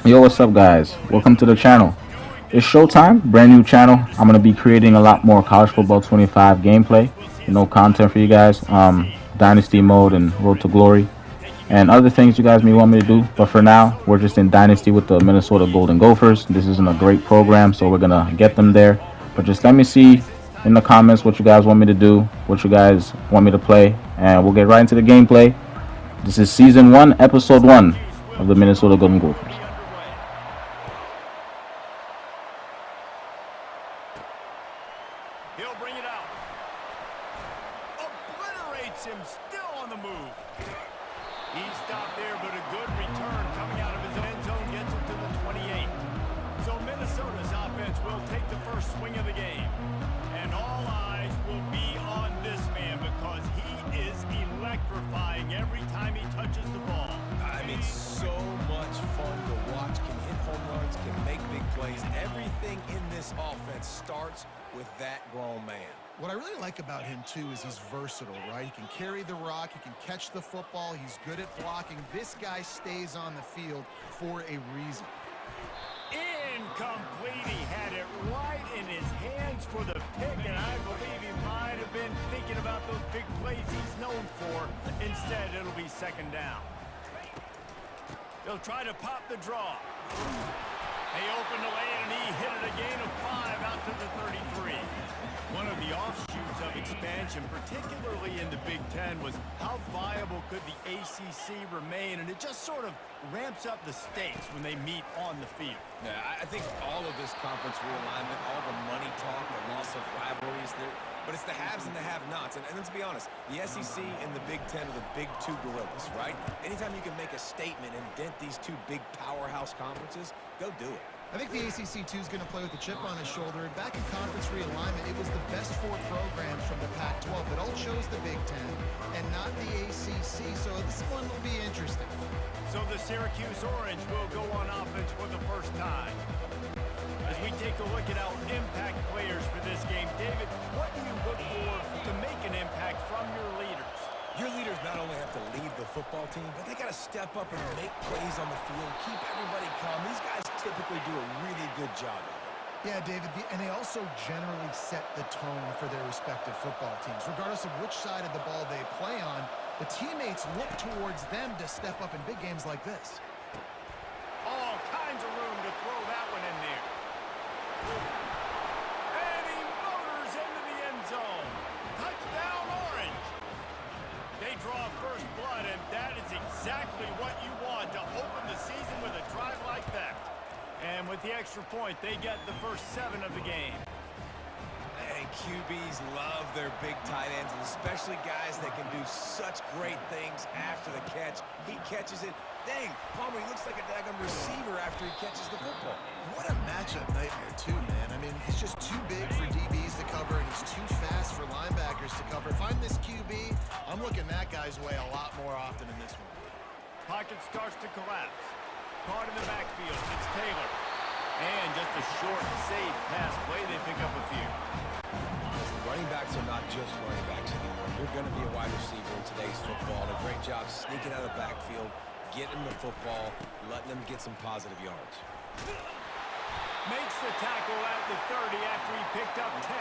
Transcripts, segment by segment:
Yo, what's up, guys? Welcome to the channel. It's showtime, brand new channel. I'm gonna be creating a lot more college football 25 gameplay, content for you guys, Dynasty mode and Road to Glory, and other things you guys may want me to do. But for now, we're just in Dynasty with the Minnesota Golden Gophers. This isn't a great program, so we're gonna get them there. But just let me see in the comments what you guys want me to do, what you guys want me to play, and we'll get right into the gameplay. This is Season 1, Episode 1 of the Minnesota Golden Gophers. He'll bring it out. Obliterates him, still on the move. He stopped there, but a good return coming out of his end zone gets him to the 28. So Minnesota's offense will take the first swing of the game. And all eyes will be on this man because he is electrifying every time he touches the ball. I mean, so much fun to watch. Can hit home runs, can make big plays. Everything in this offense starts with that grown man. What I really like about him, too, is he's versatile, right? He can carry the rock, he can catch the football, he's good at blocking. This guy stays on the field for a reason. Incomplete. He had it right in his hands for the pick, and I believe he might have been thinking about those big plays he's known for. Instead, it'll be second down. He'll try to pop the draw. They opened the lane, and he hit it a gain of 5 out to the 33. One of the offshoots of expansion, particularly in the Big Ten, was how viable could the ACC remain, and it just sort of ramps up the stakes when they meet on the field. Yeah, I think all of this conference realignment, all the money talk, the loss of rivalries, but it's the haves and the have-nots. And let's be honest, the SEC and the Big Ten are the big two gorillas, right? Anytime you can make a statement and dent these two big powerhouse conferences, go do it. I think the ACC, too, is going to play with a chip on his shoulder. Back in conference realignment, it was the best 4 programs from the Pac-12 that all chose the Big Ten and not the ACC, so this one will be interesting. So the Syracuse Orange will go on offense for the first time. As we take a look at our impact players for this game, David, what do you look for to make an impact from your leaders? Your leaders not only have to lead the football team, but they got to step up and make plays on the field, keep everybody calm. These guys typically do a really good job of it. Yeah, David, and they also generally set the tone for their respective football teams. Regardless of which side of the ball they play on, the teammates look towards them to step up in big games like this. All kinds of room to throw that one in there. And he motors into the end zone. Touchdown, Orange. They draw first blood, and that is exactly what you want to open the season with a drive like that. And with the extra point, they get the first 7 of the game. And QBs love their big tight ends, and especially guys that can do such great things after the catch. He catches it. Dang, Palmer, he looks like a daggone receiver after he catches the football. What a matchup nightmare, too, man. I mean, he's just too big for DBs to cover, and he's too fast for linebackers to cover. If I'm this QB, I'm looking that guy's way a lot more often in this one. Pocket starts to collapse. Caught in the backfield. It's Taylor. And just a short, safe pass play. They pick up a few. Running backs are not just running backs anymore. You're going to be a wide receiver in today's football. And a great job sneaking out of the backfield, getting the football, letting them get some positive yards. Makes the tackle at the 30 after he picked up 10.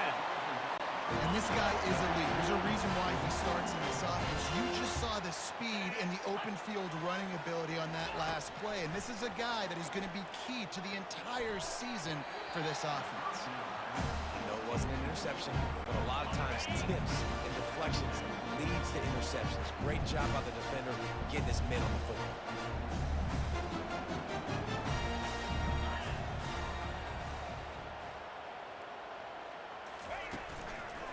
And this guy is elite. There's a reason why he starts in this offense. You just saw the speed and the open field running ability on that last play. And this is a guy that is going to be key to the entire season for this offense. No, it wasn't an interception, but a lot of times tips and deflections leads to interceptions. Great job by the defender getting his mid on the football.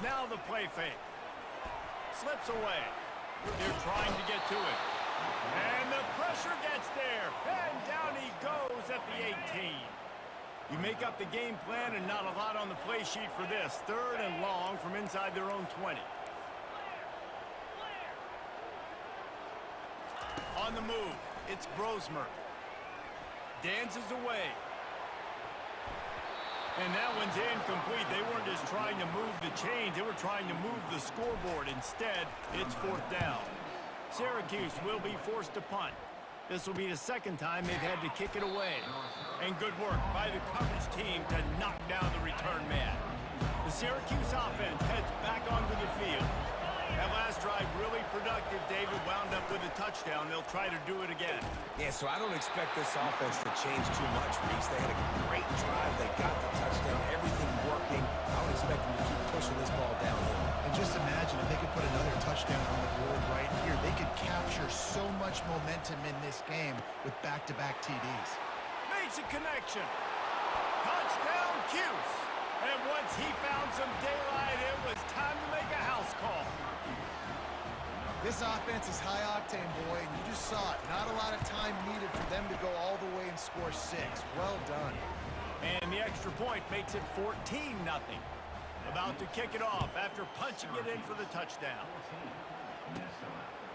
Now the play fake. Slips away. They're trying to get to it. And the pressure gets there. And down he goes at the 18. You make up the game plan and not a lot on the play sheet for this. 3rd and long from inside their own 20. On the move, it's Brosmer. Dances away. And that one's incomplete. They weren't just trying to move the chains. They were trying to move the scoreboard. Instead, it's 4th down. Syracuse will be forced to punt. This will be the second time they've had to kick it away. And good work by the coverage team to knock down the return man. The Syracuse offense heads back onto the field. That last drive really productive. David wound up with a touchdown. They'll try to do it again. Yeah, so I don't expect this offense to change too much, Reese. They had a great drive. They got the touchdown, everything working. I would expect them to keep pushing this ball downhill. And just imagine if they could put another touchdown on the board right here. They could capture so much momentum in this game with back-to-back TDs. Makes a connection. Touchdown, Cuse. And once he found some daylight, it was time to make a house call. This offense is high octane, boy, and you just saw it. Not a lot of time needed for them to go all the way and score 6. Well done. And the extra point makes it 14-0. About to kick it off after punching it in for the touchdown.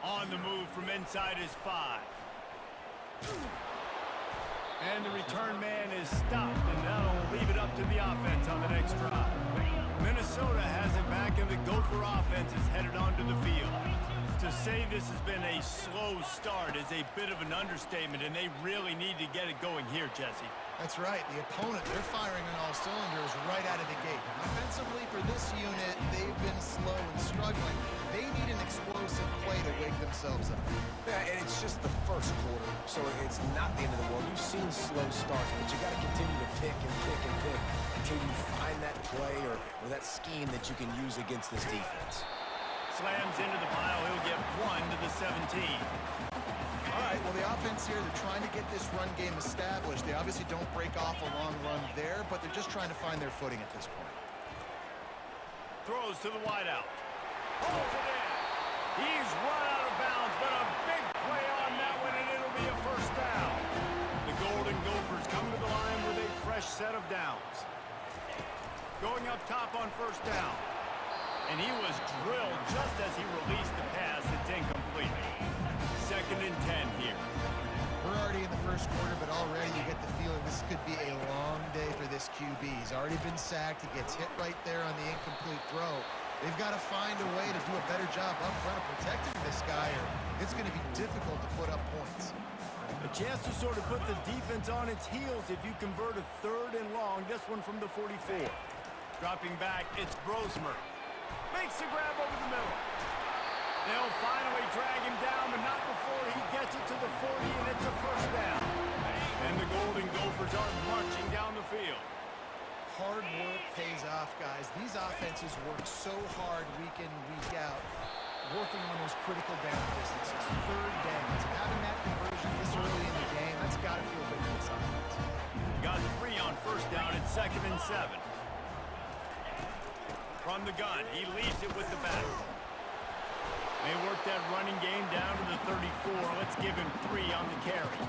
On the move from inside his 5. And the return man is stopped, and that'll leave it up to the offense on the next drive. Minnesota has it back, and the Gopher offense is headed onto the field. To say this has been a slow start is a bit of an understatement, and they really need to get it going here, Jesse. That's right. The opponent, they're firing on all cylinders right out of the gate. Offensively for this unit, they've been slow and struggling. They need an explosive play to wake themselves up. Yeah, and it's just the first quarter, so it's not the end of the world. We've seen slow starts, but you got to continue to pick and pick and pick until you find that play or that scheme that you can use against this defense. Slams into the pile. He'll get 1 to the 17. All right, well, the offense here, they're trying to get this run game established. They obviously don't break off a long run there, but they're just trying to find their footing at this point. Throws to the wideout. Pulls it in. He's run out of bounds, but a big play on that one, and it'll be a first down. The Golden Gophers come to the line with a fresh set of downs. Going up top on first down. And he was drilled just as he released the pass. It's incomplete. 2nd and 10 here. We're already in the first quarter, but already you get the feeling this could be a long day for this QB. He's already been sacked. He gets hit right there on the incomplete throw. They've got to find a way to do a better job up front of protecting this guy, or it's going to be difficult to put up points. A chance to sort of put the defense on its heels if you convert a 3rd and long. This one from the 44. Dropping back, it's Brosmer. Makes the grab over the middle. They'll finally drag him down, but not before he gets it to the 40, and it's a first down. And the Golden Gophers are marching down the field. Hard work pays off, guys. These offenses work so hard week in, week out, working on those critical down distances, 3rd downs. Having that conversion this early in the game, that's got to feel good for this offense. Got 3 on first down at 2nd and 7. From the gun, he leaves it with the back. They work that running game down to the 34. Let's give him 3 on the carry.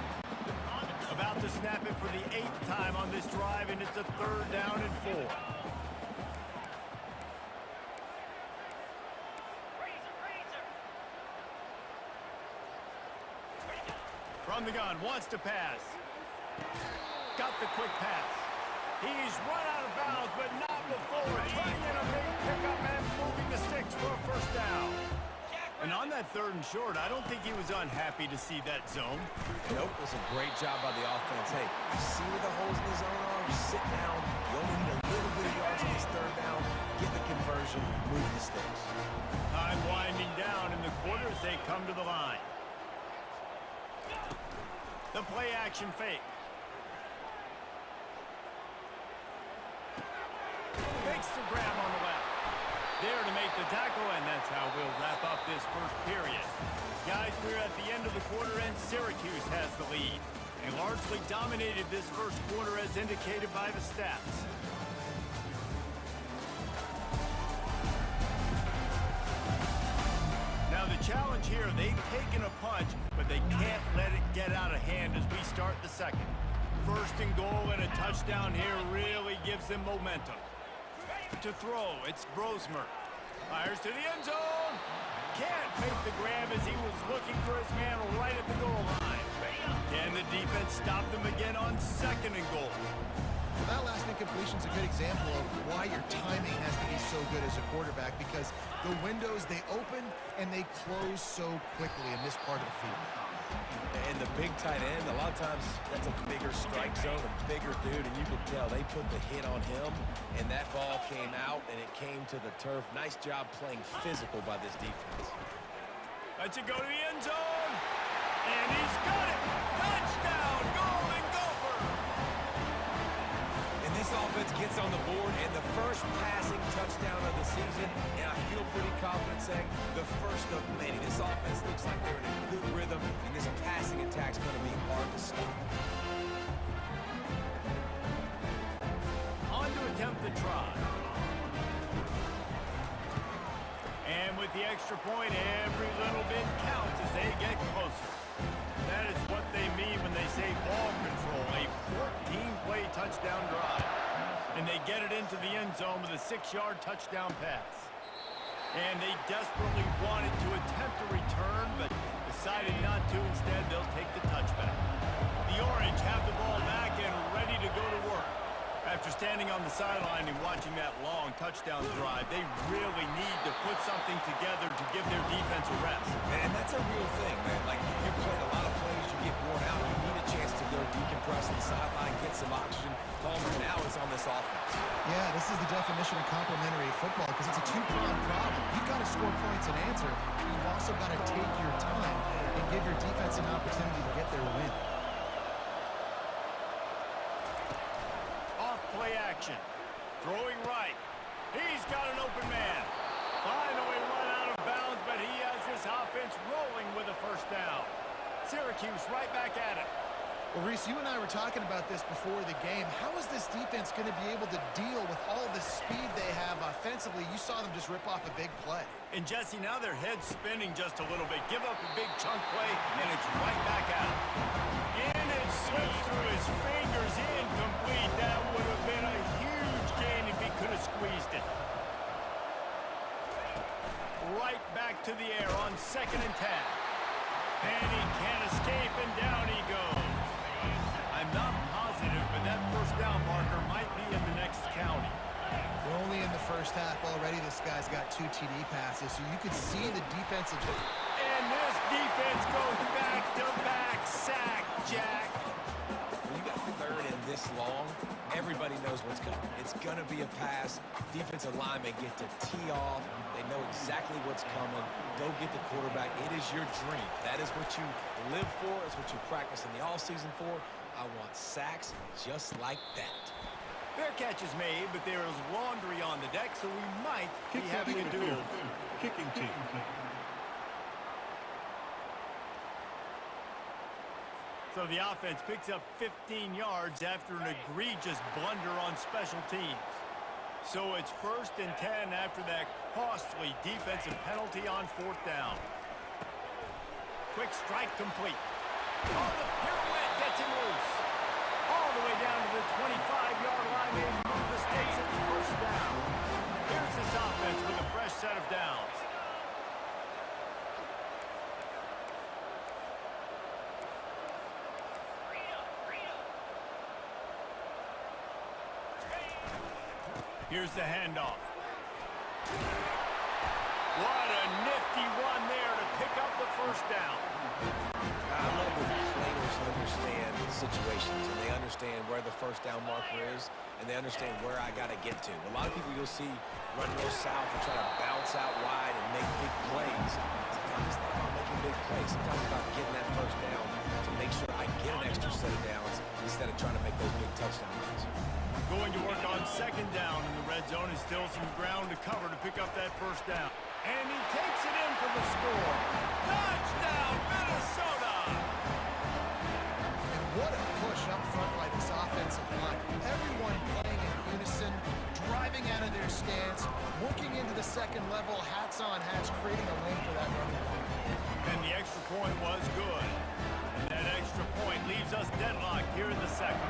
About to snap it for the 8th time on this drive, and it's a 3rd down and 4. From the gun, wants to pass. Got the quick pass. He's run out of bounds, but not before turning in a big pickup and moving the sticks for a first down. And on that 3rd and short, I don't think he was unhappy to see that zone. Nope, it was a great job by the offense. Hey, you see where the holes in the zone are? You sit down. You only need a little bit of yards on this 3rd down. Get the conversion, move the sticks. Time winding down in the quarter as they come to the line. The play action fake. Makes the grab on the left. There to make the tackle, and that's how we'll wrap up this first period. Guys, we're at the end of the quarter, and Syracuse has the lead. They largely dominated this first quarter as indicated by the stats. Now the challenge here, they've taken a punch, but they can't let it get out of hand as we start the second. 1st and goal and a touchdown here really gives them momentum. To throw, it's Brosmer. Fires to the end zone. Can't make the grab as he was looking for his man right at the goal line. Can the defense stop them again on 2nd and goal? Well, that last incompletion is a good example of why your timing has to be so good as a quarterback, because the windows, they open and they close so quickly in this part of the field. And the big tight end, a lot of times that's a bigger strike zone, a bigger dude, and you can tell they put the hit on him, and that ball came out, and it came to the turf. Nice job playing physical by this defense. Lets it go to the end zone, and he's got it. Touchdown, Golden Gopher! And this offense gets on the board, and the first passing touchdown of the season, and I feel pretty confident saying the first of many. This offense looks like they're in a good rhythm, and this passing attack's going to be hard to stop. On to attempt the try. And with the extra point, every little bit counts as they get closer. That is what they mean when they say ball control, a 14-play touchdown drive. And they get it into the end zone with a 6-yard touchdown pass. And they desperately wanted to attempt a return, but decided not to. Instead, they'll take the touchback. The Orange have the ball back and ready to go to work. After standing on the sideline and watching that long touchdown drive, they really need to put something together to give their defense a rest. And that's a real thing, man. Like, you play a lot of plays, you get worn out, you need a chance to go decompress on the sideline, get some oxygen. Palmer, now it's on this offense. Yeah, this is the definition of complementary football because it's a two-pronged problem. You've got to score points and answer, but you've also got to take your time and give your defense an opportunity to get their win. Play action. Throwing right. He's got an open man. Finally run out of bounds, but he has this offense rolling with a first down. Syracuse right back at it. Well, Reese, you and I were talking about this before the game. How is this defense going to be able to deal with all the speed they have offensively? You saw them just rip off a big play. And Jesse, now their head's spinning just a little bit. Give up a big chunk play, and it's right back out. And it slips through his fingers, incomplete. That would have been a huge gain if he could have squeezed it. Right back to the air on 2nd and 10. And he can't escape, and down he goes. I'm not positive, but that first down marker might be in the next county. We're only in the first half already. This guy's got 2 TD passes, so you could see the defensive... And this defense goes back-to-back sack, Jack. When you got 3rd and this long, everybody knows what's coming. It's going to be a pass. Defensive linemen get to tee off. They know exactly what's coming. Go get the quarterback. It is your dream. That is what you live for. It's what you practice in the offseason for. I want sacks just like that. Fair catch is made, but there is laundry on the deck, so we might be having a duel. Kicking team. So the offense picks up 15 yards after an egregious blunder on special teams. So it's 1st and 10 after that costly defensive penalty on 4th down. Quick strike complete. Oh, the pirouette gets him loose. All the way down to the 25-yard line. They move the stakes at 1st down. Here's this offense with a fresh set of downs. Here's the handoff. What a nifty run there to pick up the first down. I love when players understand situations, and they understand where the first down marker is, and they understand where I got to get to. A lot of people you'll see run north-south and try to bounce out wide and make big plays. Sometimes it's not about making big plays. Sometimes it's about getting that first down to make sure I get an extra set of downs instead of trying to make those big touchdown runs. Going to work on 2nd down in the red zone. Is still some ground to cover to pick up that first down. And he takes it in for the score. Touchdown, Minnesota! And what a push up front by this offensive line. Everyone playing in unison, driving out of their stance, working into the second level, hats on hats, creating a lane for that running back. And the extra point was good. And that extra point leaves us deadlocked here in the second.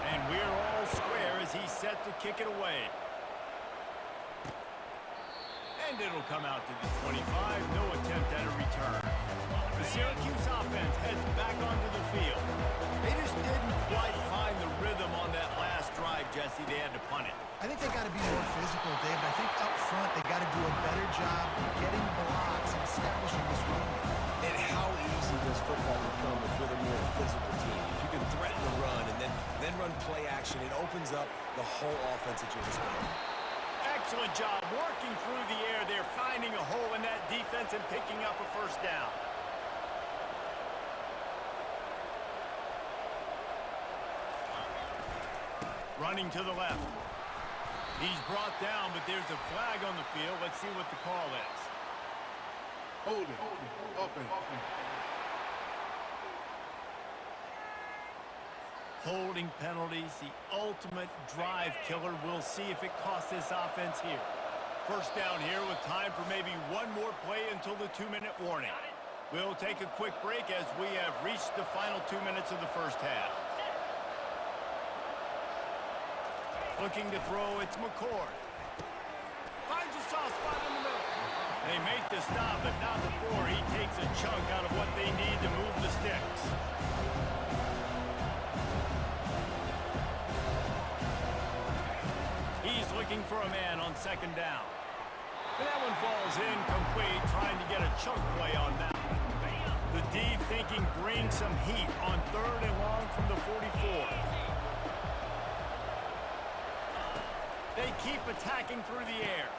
And we're all square as he's set to kick it away. And it'll come out to the 25. No attempt at a return. The Syracuse offense heads back onto the field. They just didn't quite find the rhythm on that last drive, Jesse. They had to punt it. I think they got to be more physical, David. I think up front they got to do a better job getting blocks and establishing this running game. And how easy does football become if you're the more physical team? If you can threaten the run and then run play action, it opens up the whole offense at your disposal. Excellent job working through the air there, finding a hole in that defense and picking up a first down. Running to the left. He's brought down, but there's a flag on the field. Let's see what the call is. Holding. Open. Holding penalties, the ultimate drive killer. We'll see if it costs this offense here. First down here with time for maybe one more play until the 2-minute warning. We'll take a quick break as we have reached the final 2 minutes of the first half. Looking to throw, it's McCord. Finds a soft spot in the middle. They make the stop, but not before he takes a chunk out of what they need to move the sticks. He's looking for a man on second down. And that one falls incomplete, trying to get a chunk play on that one. The D thinking bring some heat on 3rd and long from the 44. They keep attacking through the air.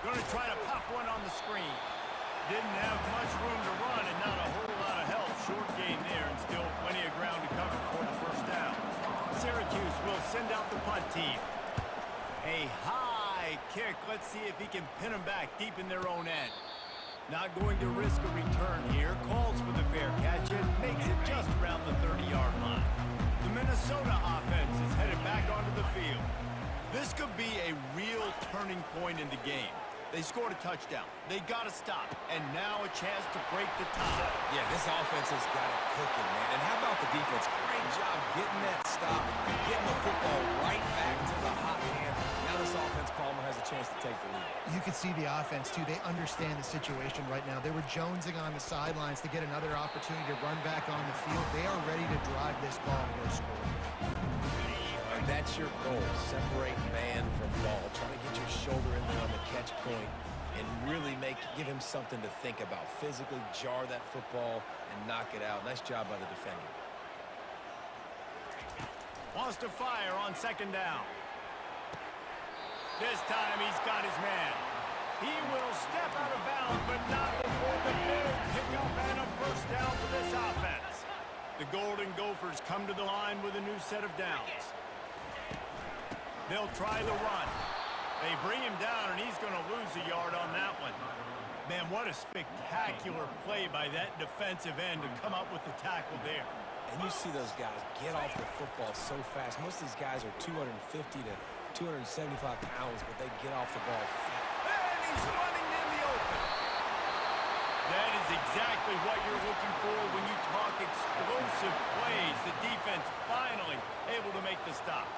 Going to try to pop one on the screen. Didn't have much room to run and not a whole lot of help. Short gain there and still plenty of ground to cover for the first down. Syracuse will send out the punt team. A high kick. Let's see if he can pin them back deep in their own end. Not going to risk a return here. Calls for the fair catch and makes it just around the 30-yard line. The Minnesota offense is headed back onto the field. This could be a real turning point in the game. They scored a touchdown. They got to stop. And now a chance to break the tie. Yeah, this offense has got it cooking, man. And how about the defense? Great job getting that stop, getting the football right back to the hot hand. Now this offense, Palmer, has a chance to take the lead. You can see the offense, too. They understand the situation right now. They were jonesing on the sidelines to get another opportunity to run back on the field. They are ready to drive this ball and go score. That's your goal. Separate man from ball. Try to get your shoulder in there on the catch point and really give him something to think about. Physically jar that football and knock it out. Nice job by the defender. Wants to fire on second down. This time he's got his man. He will step out of bounds, but not before the big pickup and a first down for this offense. The Golden Gophers come to the line with a new set of downs. They'll try the run. They bring him down, and he's going to lose a yard on that one. Man, what a spectacular play by that defensive end to come up with the tackle there. And you see those guys get off the football so fast. Most of these guys are 250 to 275 pounds, but they get off the ball fast. And he's running in the open. That is exactly what you're looking for when you talk explosive plays. The defense finally able to make the stop.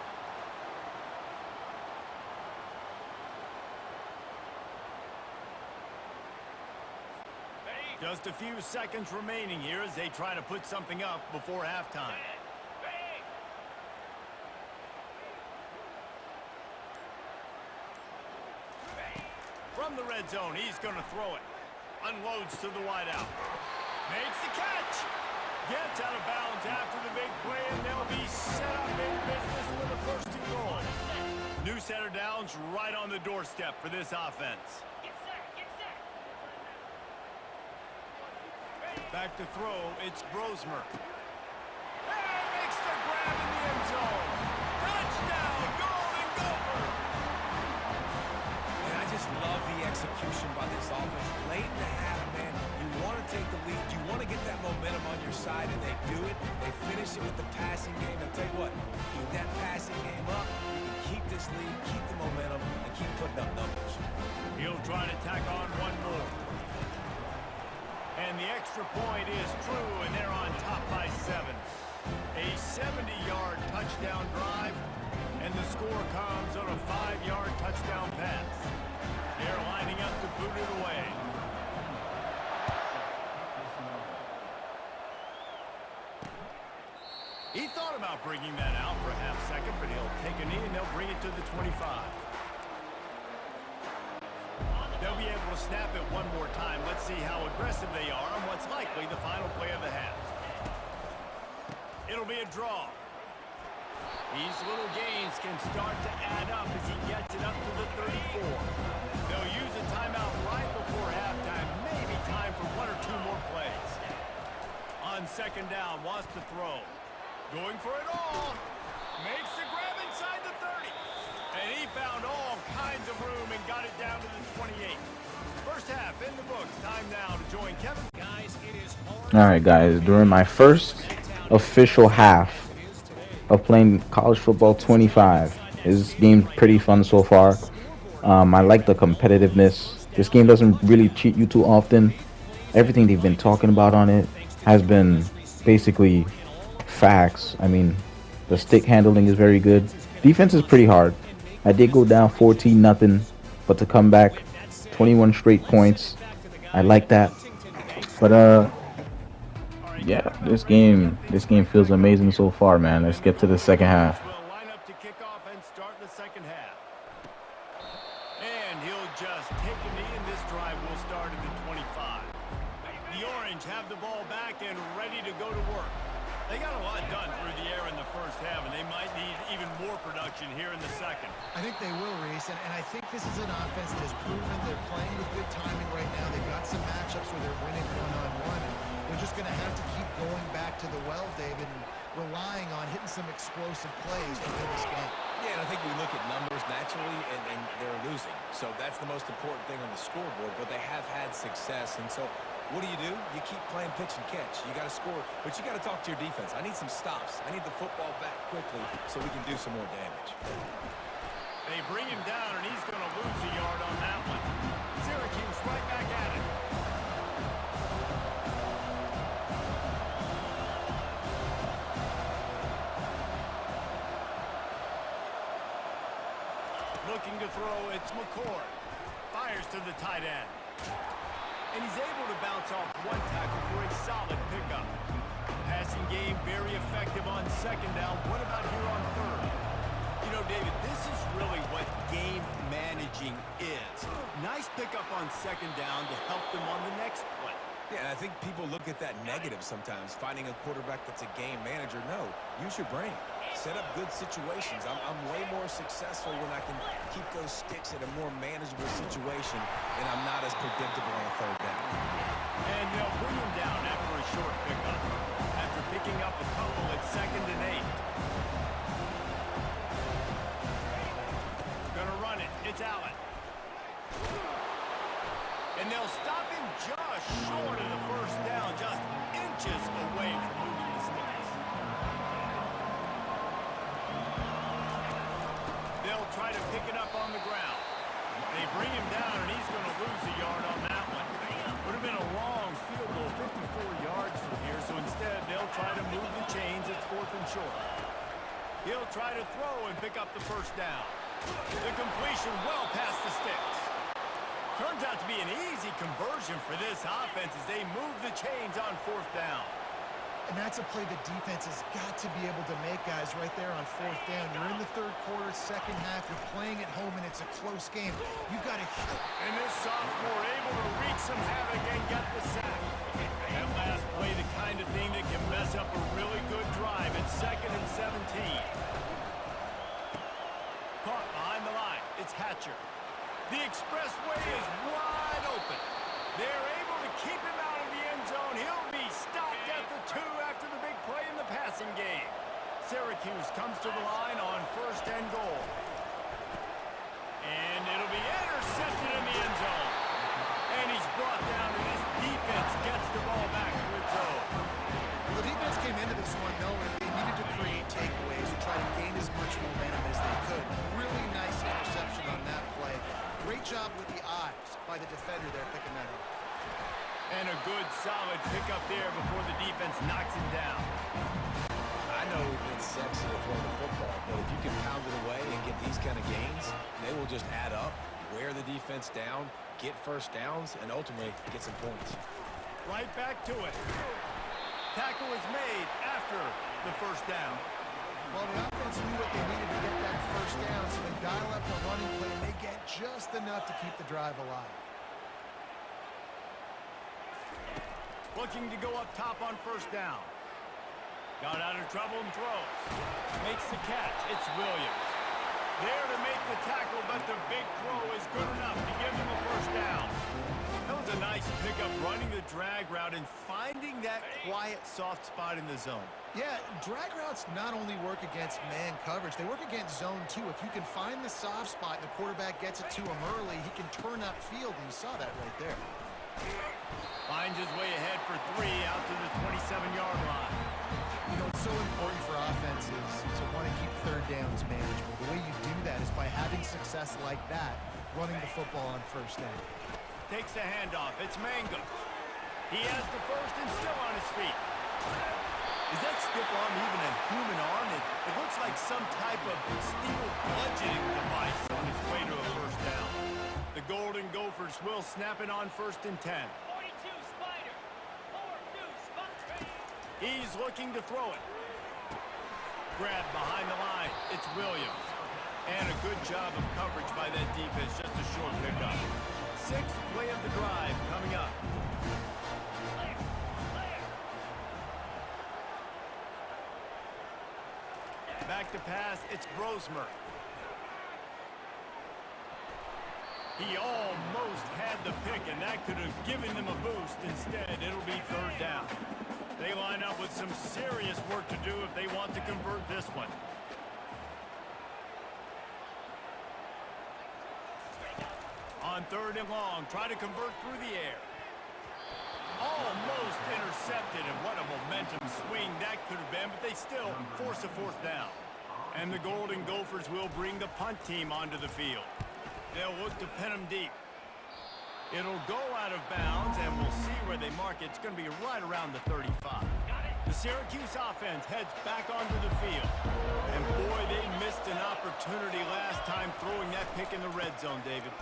Just a few seconds remaining here as they try to put something up before halftime. From the red zone, he's going to throw it. Unloads to the wideout. Makes the catch. Gets out of bounds after the big play, and they'll be set up in business with a first and goal. New set of downs right on the doorstep for this offense. Back to throw, it's Brosmer. And makes the grab in the end zone. Touchdown, Golden Gophers! And I just love the execution by this offense. Late in the half, man, you want to take the lead. You want to get that momentum on your side, and they do it. They finish it with the passing game. I'll tell you what, keep that passing game up. You can keep this lead, keep the momentum, and keep putting up numbers. He'll try to tack on one more. And the extra point is true, and they're on top by 7. A 70-yard touchdown drive, and the score comes on a 5-yard touchdown pass. They're lining up to boot it away. He thought about bringing that out for a half second, but he'll take a knee, and they'll bring it to the 25. They'll be able to snap it one more time. Let's see how aggressive they are on what's likely the final play of the half. It'll be a draw. These little gains can start to add up as he gets it up to the 34. They'll use a timeout right before halftime. Maybe time for one or two more plays. On second down, wants to throw. Going for it all. Makes the grab inside the 30. And he found all kinds of room and got it down to the 28. First half in the books. Time now to join Kevin. Guys, it is hard. All right, guys. During my first official half of playing college football 25, this game pretty fun so far. I like the competitiveness. This game doesn't really cheat you too often. Everything they've been talking about on it has been basically facts. I mean, the stick handling is very good. Defense is pretty hard. I did go down 14-0, but to come back 21 straight points, I like that. But yeah, this game feels amazing so far, man. Let's get to the second half. Will line up to kick off and start the second half. And he'll just take a knee, and this drive will start at the 25. The Orange have the ball back and ready to go to work. They got a lot done through the air in the first half, and they might need even more production here in the second. I think they will, Reese, and I think this is an offense that has proven they're playing with good timing right now. They've got some matchups where they're winning one-on-one, and they're just going to have to keep going back to the well, David, and relying on hitting some explosive plays to win this game. Yeah, and I think we look at numbers naturally, and they're losing. So that's the most important thing on the scoreboard, but they have had success. And so what do? You keep playing pitch and catch. You got to score, but you got to talk to your defense. I need some stops. I need the football back quickly so we can do some more damage. They bring him down, and he's going to lose a yard on that one. Syracuse right back at it. Looking to throw, it's McCord. Fires to the tight end. And he's able to bounce off one tackle for a solid pickup. Passing game very effective on second down. What about here on third? You know, David, this is really what game managing is. Nice pickup on second down to help them on the next play. Yeah, and I think people look at that negative sometimes, finding a quarterback that's a game manager. No, use your brain. Set up good situations. I'm way more successful when I can keep those sticks in a more manageable situation, and I'm not as predictable on a third down. And they'll bring him down after a short pickup. After picking up a couple at 2nd and 8. Gonna run it. It's Allen. And they'll stop him just short of the first down, just inches away from moving the sticks. They'll try to pick it up on the ground. They bring him down, and he's going to lose a yard on that one. Would have been a long field goal, 54 yards from here, so instead they'll try to move the chains. It's 4th and short. He'll try to throw and pick up the first down. The completion well past the sticks. Turns out to be an easy conversion for this offense as they move the chains on 4th down. And that's a play the defense has got to be able to make, guys, right there on 4th down. You're in the third quarter, second half. You're playing at home, and it's a close game. You've got to hit. And this sophomore able to wreak some havoc and get the sack. That last play, the kind of thing that can mess up a really good drive. It's 2nd and 17. Caught behind the line. It's Hatcher. The expressway is wide open. They're able to keep him out of the end zone. He'll be stopped at the 2 after the big play in the passing game. Syracuse comes to the line on 1st and goal. And it'll be intercepted in the end zone. And he's brought down, and his defense gets the ball back to its own. Well, the defense came into this one knowing they needed to create takeaways and try to gain as much momentum as they could. Really nice interception on that play. Great job with the eyes by the defender there picking that up. And a good, solid pickup there before the defense knocks him down. I know it's sexy to throw the football, but if you can pound it away and get these kind of gains, they will just add up, wear the defense down, get first downs, and ultimately get some points. Right back to it. Tackle is made after the first down. Well, the offense knew what they needed to get that first down, so they dial up the running play, and they get just enough to keep the drive alive. Looking to go up top on first down. Got out of trouble and throws. Makes the catch. It's Williams. There to make the tackle, but the big throw is good enough to give them a first down. That was a nice pickup, running the drag route and finding that quiet, soft spot in the zone. Yeah, drag routes not only work against man coverage, they work against zone too. If you can find the soft spot and the quarterback gets it to him early, he can turn upfield, and you saw that right there. Finds his way ahead for 3 out to the 27-yard line. You know, it's so important for offenses to want to keep third downs manageable. The way you do that is by having success like that, running the football on first down. Takes the handoff. It's Mangum. He has the first and still on his feet. Is that stiff arm even a human arm? It looks like some type of steel bludgeoning device on his way to a first down. The Golden Gophers will snap it on first and 10. 42 Spider. 4-2 Spider. He's looking to throw it. Grab behind the line. It's Williams. And a good job of coverage by that defense. Just a short pickup. 6th play of the drive coming up. Back to pass. It's Brosmer. He almost had the pick, and that could have given them a boost. Instead, it'll be third down. They line up with some serious work to do if they want to convert this one. On third and long, try to convert through the air. Almost intercepted, and what a momentum swing that could have been, but they still force a fourth down. And the Golden Gophers will bring the punt team onto the field. They'll look to pin them deep. It'll go out of bounds, and we'll see where they mark it. It's going to be right around the 35. The Syracuse offense heads back onto the field. And boy, they missed an opportunity last time throwing that pick in the red zone, David.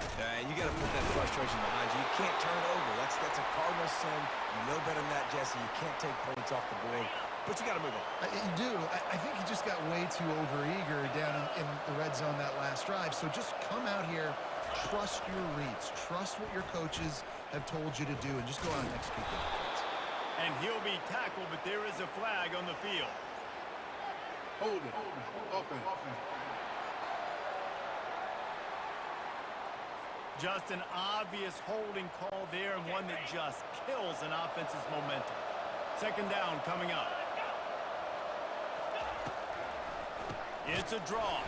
You got to put that frustration behind you. You can't turn it over. That's a cardinal sin. You know better than that, Jesse. You can't take points off the board. But you got to move on. You do. I think he just got way too overeager down in the red zone that last drive. So just come out here, trust your reads, trust what your coaches have told you to do, and just go out and execute the offense. And he'll be tackled, but there is a flag on the field. Hold it. Offense. Just an obvious holding call there, and one that just kills an offense's momentum. Second down coming up. It's a draw.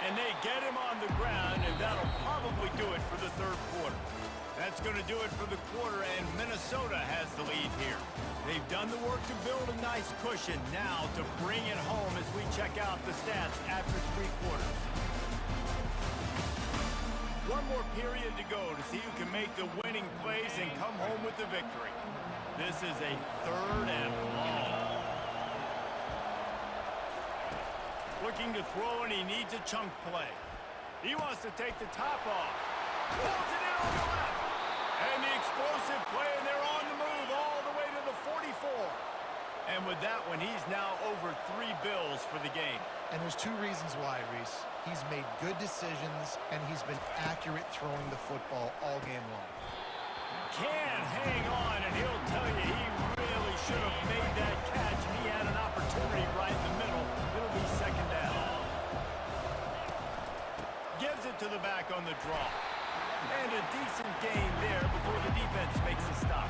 And they get him on the ground, and that'll probably do it for the third quarter. That's going to do it for the quarter, and Minnesota has the lead here. They've done the work to build a nice cushion. Now to bring it home as we check out the stats after 3 quarters. One more period to go to see who can make the winning plays and come home with the victory. This is a third and long. Looking to throw, and he needs a chunk play. He wants to take the top off. Pulls it in on the left. And the explosive play, and they're on the move all the way to the 44. And with that one, he's now over 3 bills for the game. And there's 2 reasons why, Reese. He's made good decisions, and he's been accurate throwing the football all game long. Can hang on, and he'll tell you he really should have made that catch, and he had an opportunity right in the middle. It'll be second down. Gives it to the back on the draw. And a decent gain there before the defense makes a stop.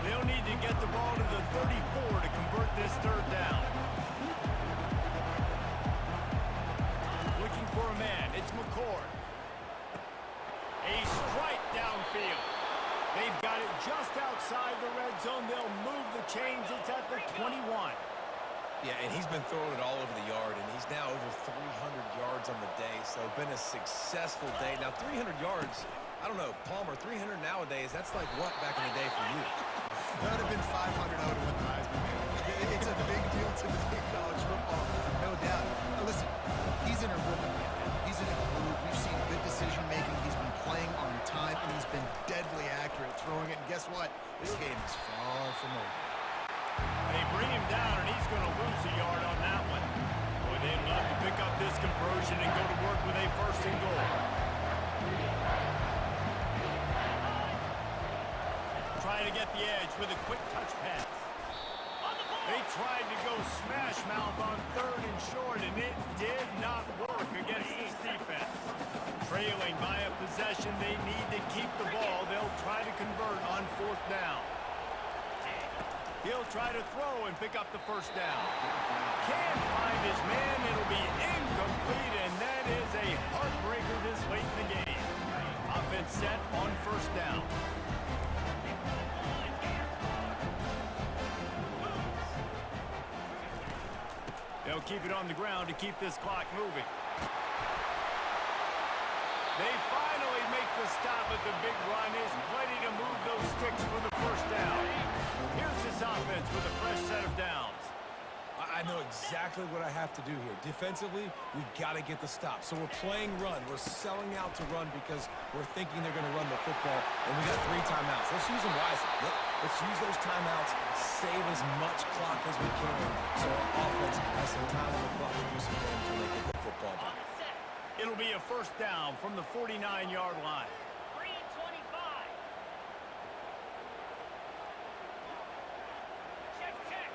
They'll need to get the ball to the 34 to convert this third down. Looking for a man. It's McCord. A strike downfield. They've got it just outside the red zone. They'll move the chains. It's at the 21. Yeah, and he's been throwing it all over the yard, and he's now over 300 yards on the day, so been a successful day. Now, 300 yards, I don't know, Palmer, 300 nowadays, that's like what back in the day for you? That would have been 500 out of win the Heisman, man. It's a big deal to me in college football, no doubt. Now, listen, he's in a rhythm right now. He's in a groove. We've seen good decision-making. He's been playing on time, and he's been deadly accurate throwing it. And guess what? This game is far from over. They bring him down, and he's going to lose a yard on that one. Boy, they'd love to pick up this conversion and go to work with a first and goal. try to get the edge with a quick touch pass. They tried to go smash mouth on 3rd and short, and it did not work against this defense. Trailing by a possession, they need to keep the ball. They'll try to convert on 4th down. He'll try to throw and pick up the 1st down. Can't find his man. It'll be incomplete, and that is a heartbreaker this late in the game. Offense set on 1st down. They'll keep it on the ground to keep this clock moving. They finally make the stop, but the big run is plenty to move those sticks for the 1st down. Here's this offense with a fresh set of downs. I know exactly what I have to do here. Defensively, we've got to get the stop. So we're playing run. We're selling out to run because we're thinking they're going to run the football, and we got 3 timeouts. Let's use them wisely. Let's use those timeouts, save as much clock as we can so our offense has some time on the clock to do some damage when they get the football back. It'll be a 1st down from the 49-yard line. 3:25. Check, check.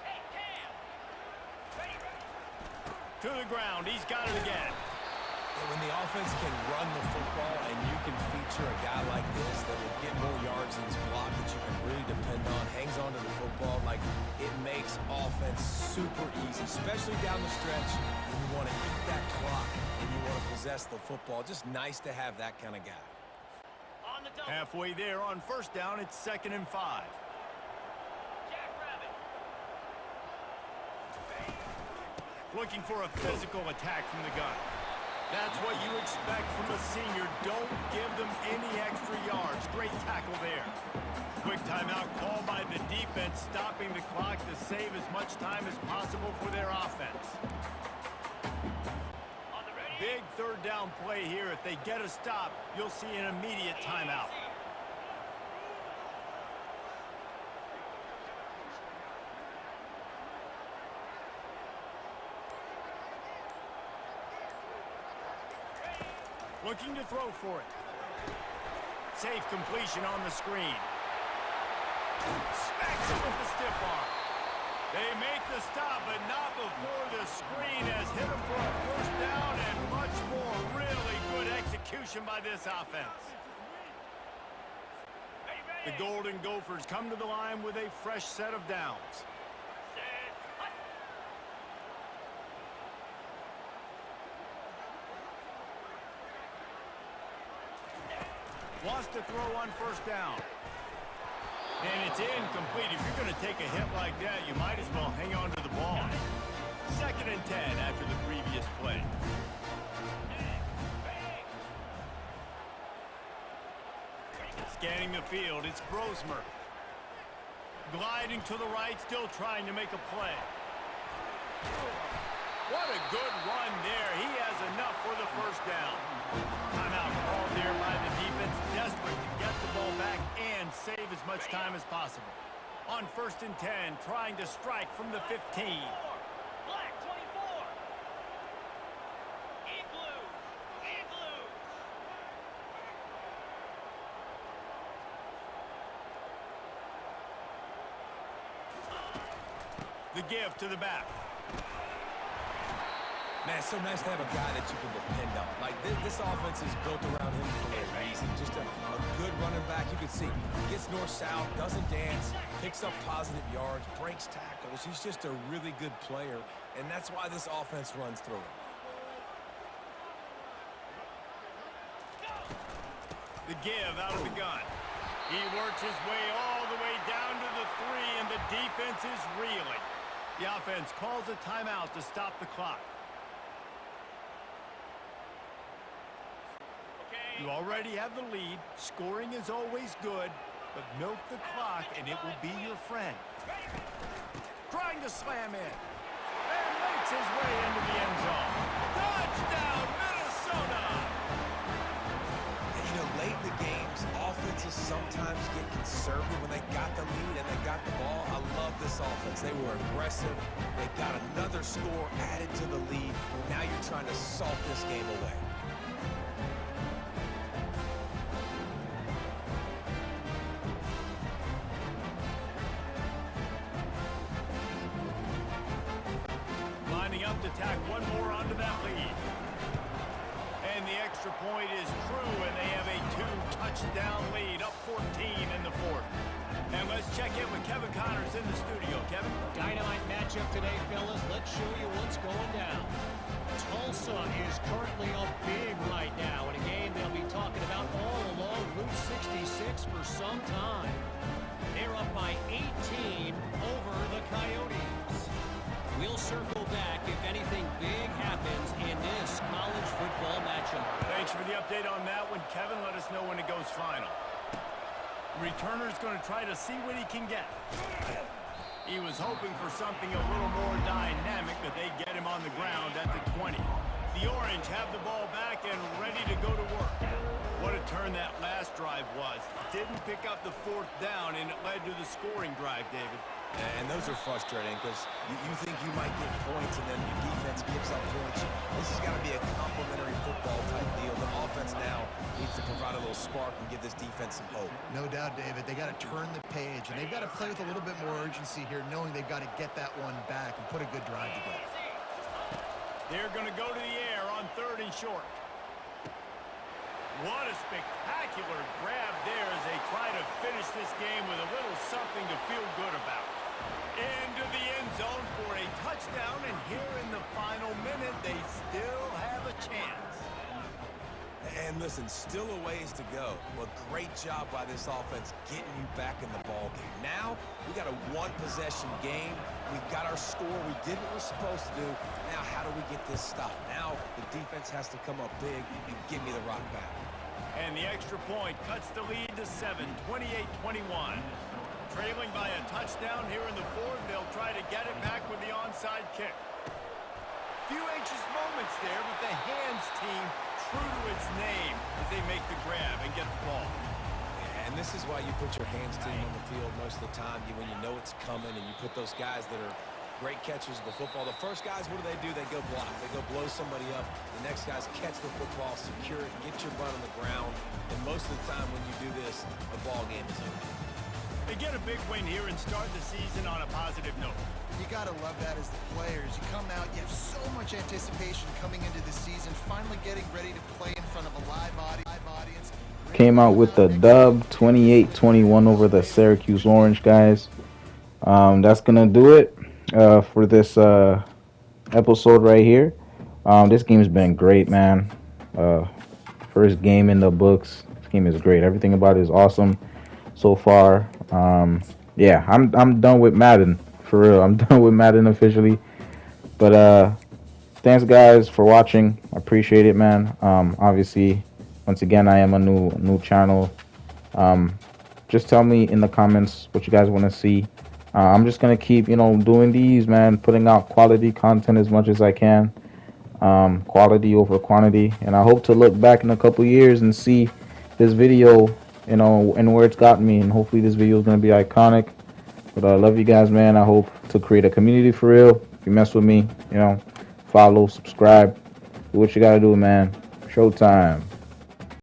Hey, Cam. Ready. To the ground. He's got it again. And when the offense can run the football and you can feature a guy like this that will get more yards in his block that you can really depend on, hangs on to the football, like it makes offense super easy, especially down the stretch when you want to eat that clock and you want to possess the football. Just nice to have that kind of guy. On the double. Halfway there on 1st down, it's 2nd and 5. Jackrabbit. Looking for a physical attack from the gun. That's what you expect from a senior. Don't give them any extra yards. Great tackle there. Quick timeout call by the defense, stopping the clock to save as much time as possible for their offense. On the ready. Big 3rd down play here. If they get a stop, you'll see an immediate timeout. Looking to throw for it. Safe completion on the screen. Smacks it with the stiff arm. They make the stop, but not before the screen has hit them for a 1st down and much more. Really good execution by this offense. The Golden Gophers come to the line with a fresh set of downs. Set. Hut. Wants to throw on 1st down. And it's incomplete. If you're going to take a hit like that, you might as well hang on to the ball. 2nd and 10 after the previous play. Scanning the field, it's Brosmer. Gliding to the right, still trying to make a play. What a good run there. He has enough for the 1st down. Timeout called there by the defense, desperate to get the ball back and save as much time as possible. On 1st and 10, trying to strike from the 15. Black 24. Igloo. Igloo. The give to the back. Man, it's so nice to have a guy that you can depend on. Like, this offense is built around him for a reason. Just a good running back. You can see he gets north-south, doesn't dance, picks up positive yards, breaks tackles. He's just a really good player, and that's why this offense runs through him. The give out of the gun. He works his way all the way down to the 3, and the defense is reeling. The offense calls a timeout to stop the clock. You already have the lead. Scoring is always good, but milk the clock and it will be your friend. Trying to slam in. And makes his way into the end zone. Touchdown, Minnesota! And, you know, late in the games, offenses sometimes get conservative when they got the lead and they got the ball. I love this offense. They were aggressive. They got another score added to the lead. Now you're trying to salt this game away. Lining up to tack one more onto that lead. And the extra point is true, and they have a 2-touchdown lead, up 14 in the fourth. And let's check in with Kevin Connors in the studio. Kevin? Dynamite matchup today, fellas. Let's show you what's going down. Tulsa is currently up big right now in a game they'll be talking about all along Route 66 for some time. They're up by 18 over the Coyotes. We'll circle back if anything big happens in this college football matchup. Thanks for the update on that one, Kevin. Let us know when it goes final. Returner's going to try to see what he can get. He was hoping for something a little more dynamic, but they get him on the ground at the 20. The Orange have the ball back and ready to go to work. What a turn that last drive was. Didn't pick up the fourth down, and it led to the scoring drive, David. And those are frustrating because you think you might get points and then your defense gives up points. This has got to be a complementary football type deal. The offense now needs to provide a little spark and give this defense some hope. No doubt, David. They got to turn the page, and they've got to play with a little bit more urgency here, knowing they've got to get that one back and put a good drive together. They're going to go to the air on 3rd and short. What a spectacular grab there as they try to finish this game with a little something to feel good about. Into the end zone for a touchdown, and here in the final minute, they still have a chance. And listen, still a ways to go. Well, great job by this offense getting you back in the ball game. Now, we got a one-possession game. We've got our score. We did what we're supposed to do. Now, how do we get this stopped? Now, the defense has to come up big and give me the rock back. And the extra point cuts the lead to 7, 28-21. Trailing by a touchdown here in the fourth, they'll try to get it back with the onside kick. Few anxious moments there, but the hands team true to its name as they make the grab and get the ball. And this is why you put your hands team on the field most of the time. When you know it's coming and you put those guys that are great catchers of the football. The first guys, what do? They go block. They go blow somebody up. The next guys catch the football, secure it, get your butt on the ground. And most of the time when you do this, the ball game is over. They get a big win here and start the season on a positive note. You got to love that as the players. You come out, you have so much anticipation coming into the season, finally getting ready to play in front of a live audience. Came out with the dub, 28-21 over the Syracuse Orange, guys. That's going to do it for this episode right here. This game's been great, man. First game in the books. This game is great. Everything about it is awesome so far. Yeah, I'm done with Madden, for real. I'm done with Madden officially. But thanks, guys, for watching. I appreciate it, man. Obviously, once again, I am a new channel. Just tell me in the comments what you guys want to see. I'm just gonna keep, doing these, man, putting out quality content as much as I can. Quality over quantity, and I hope to look back in a couple years and see this video, and where it's gotten me, and hopefully this video is gonna be iconic. But I love you guys, man. I hope to create a community for real. If you mess with me, follow, subscribe, do what you gotta do, man. Showtime.